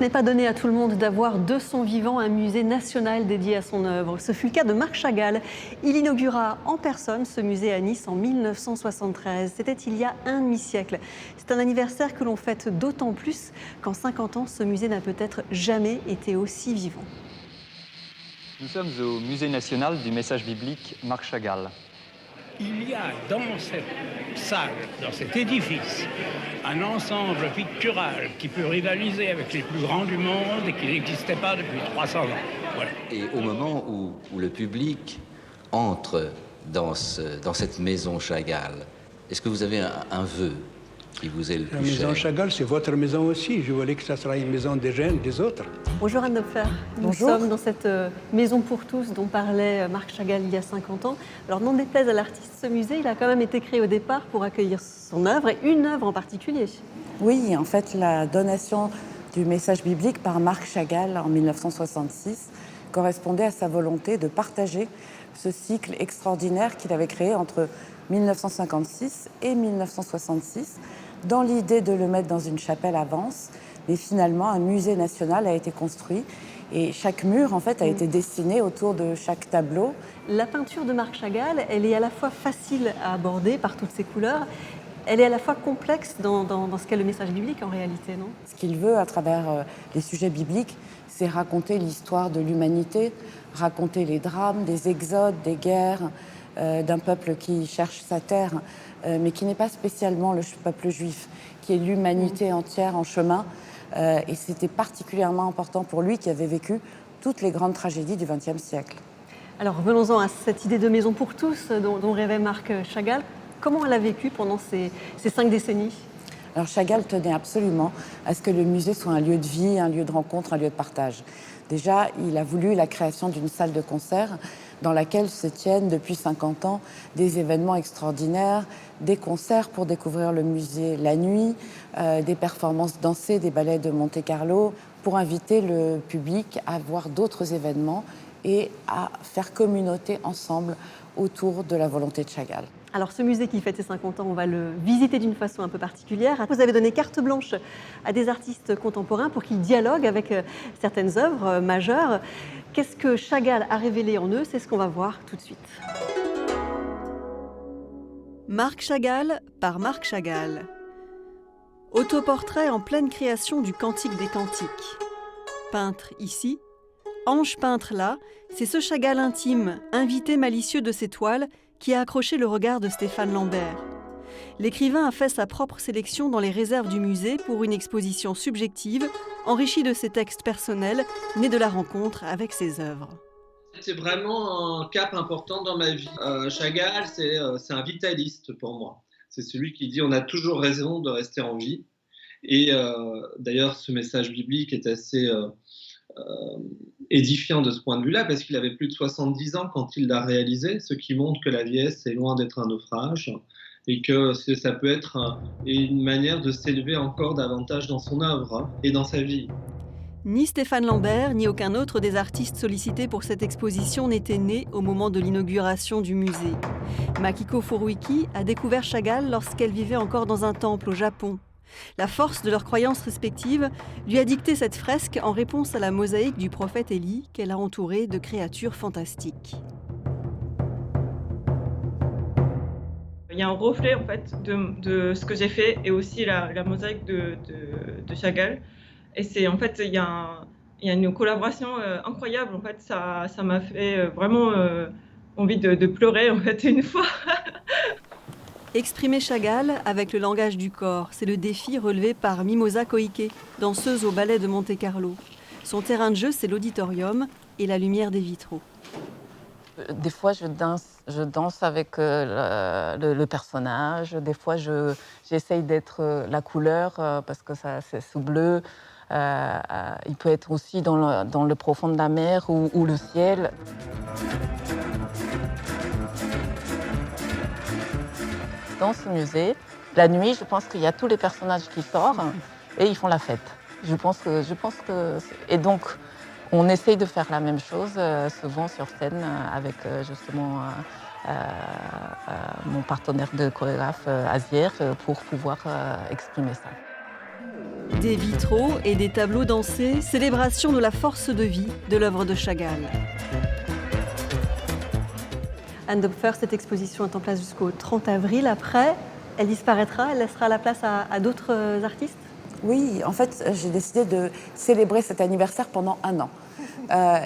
Ce n'est pas donné à tout le monde d'avoir de son vivant un musée national dédié à son œuvre. Ce fut le cas de Marc Chagall. Il inaugura en personne ce musée à Nice en 1973. C'était il y a un demi-siècle. C'est un anniversaire que l'on fête d'autant plus qu'en 50 ans, ce musée n'a peut-être jamais été aussi vivant. Nous sommes au Musée national du message biblique Marc Chagall. Il y a dans cette salle, dans cet édifice, un ensemble pictural qui peut rivaliser avec les plus grands du monde et qui n'existait pas depuis 300 ans. Voilà. Et au moment où le public entre dans cette maison Chagall, est-ce que vous avez un vœu qui vous est le La plus maison cher? Chagall, c'est votre maison aussi. Je voulais que ça sera une maison des jeunes, des autres. Bonjour Anne Dopfer. Nous Bonjour. sommes dans cette maison pour tous dont parlait Marc Chagall il y a 50 ans. Alors, n'en déplaise à l'artiste, ce musée, il a quand même été créé au départ pour accueillir son œuvre et une œuvre en particulier. Oui, en fait, la donation du message biblique par Marc Chagall en 1966 correspondait à sa volonté de partager ce cycle extraordinaire qu'il avait créé entre 1956 et 1966, dans l'idée de le mettre dans une chapelle à Vence. Mais finalement, un musée national a été construit et chaque mur, en fait, a été dessiné autour de chaque tableau. La peinture de Marc Chagall, elle est à la fois facile à aborder par toutes ses couleurs, elle est à la fois complexe dans ce qu'est le message biblique en réalité, non? Ce qu'il veut à travers les sujets bibliques, c'est raconter l'histoire de l'humanité, raconter les drames, des exodes, des guerres, d'un peuple qui cherche sa terre, mais qui n'est pas spécialement le peuple juif, qui est l'humanité entière en chemin. Et c'était particulièrement important pour lui qui avait vécu toutes les grandes tragédies du XXe siècle. Alors venons-en à cette idée de maison pour tous dont rêvait Marc Chagall. Comment elle a vécu pendant ces 5 décennies? Alors Chagall tenait absolument à ce que le musée soit un lieu de vie, un lieu de rencontre, un lieu de partage. Déjà, il a voulu la création d'une salle de concert dans laquelle se tiennent depuis 50 ans des événements extraordinaires, des concerts pour découvrir le musée la nuit, des performances dansées, des ballets de Monte-Carlo, pour inviter le public à voir d'autres événements et à faire communauté ensemble autour de la volonté de Chagall. Alors ce musée qui fête ses 50 ans, on va le visiter d'une façon un peu particulière. Vous avez donné carte blanche à des artistes contemporains pour qu'ils dialoguent avec certaines œuvres majeures. Qu'est-ce que Chagall a révélé en eux? C'est ce qu'on va voir tout de suite. Marc Chagall par Marc Chagall. Autoportrait en pleine création du Cantique des Cantiques. Peintre ici, ange peintre là, c'est ce Chagall intime, invité malicieux de ses toiles, qui a accroché le regard de Stéphane Lambert. L'écrivain a fait sa propre sélection dans les réserves du musée pour une exposition subjective, enrichie de ses textes personnels, nés de la rencontre avec ses œuvres. C'est vraiment un cap important dans ma vie. Chagall, c'est un vitaliste pour moi. C'est celui qui dit on a toujours raison de rester en vie. Et d'ailleurs, ce message biblique est assez édifiant de ce point de vue-là, parce qu'il avait plus de 70 ans quand il l'a réalisé, ce qui montre que la vieillesse est loin d'être un naufrage et que ça peut être une manière de s'élever encore davantage dans son œuvre et dans sa vie. Ni Stéphane Lambert, ni aucun autre des artistes sollicités pour cette exposition n'était né au moment de l'inauguration du musée. Makiko Furuiki a découvert Chagall lorsqu'elle vivait encore dans un temple au Japon. La force de leurs croyances respectives lui a dicté cette fresque en réponse à la mosaïque du prophète Élie qu'elle a entourée de créatures fantastiques. Il y a un reflet en fait de ce que j'ai fait et aussi la mosaïque de Chagall. Et c'est en fait il y a une collaboration incroyable. En fait, ça m'a fait vraiment envie de pleurer en fait une fois. Exprimer Chagall avec le langage du corps, c'est le défi relevé par Mimosa Koike, danseuse au ballet de Monte-Carlo. Son terrain de jeu, c'est l'auditorium et la lumière des vitraux. Des fois, je danse avec le personnage. Des fois, j'essaye d'être la couleur parce que c'est sous bleu. Il peut être aussi dans le profond de la mer ou le ciel. Dans ce musée, la nuit, je pense qu'il y a tous les personnages qui sortent et ils font la fête. Je pense que et donc on essaye de faire la même chose souvent sur scène avec justement mon partenaire de chorégraphe Azier pour pouvoir exprimer ça. Des vitraux et des tableaux dansés, célébration de la force de vie de l'œuvre de Chagall. Anne Dopfer, cette exposition est en place jusqu'au 30 avril. Après, elle disparaîtra, elle laissera la place à d'autres artistes? Oui, en fait, j'ai décidé de célébrer cet anniversaire pendant 1 an.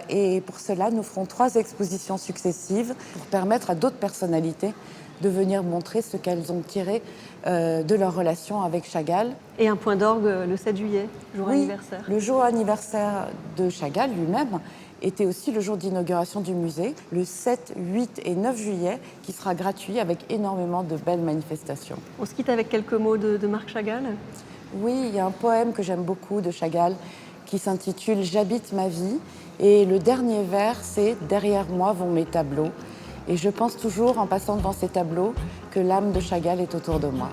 Et pour cela, nous ferons 3 expositions successives pour permettre à d'autres personnalités de venir montrer ce qu'elles ont tiré de leur relation avec Chagall. Et un point d'orgue le 7 juillet, jour Oui, anniversaire. le jour anniversaire de Chagall lui-même était aussi le jour d'inauguration du musée, le 7, 8 et 9 juillet, qui sera gratuit avec énormément de belles manifestations. On se quitte avec quelques mots de Marc Chagall. Oui, il y a un poème que j'aime beaucoup de Chagall qui s'intitule « J'habite ma vie ». Et le dernier vers, c'est « Derrière moi vont mes tableaux ». Et je pense toujours, en passant devant ces tableaux, que l'âme de Chagall est autour de moi.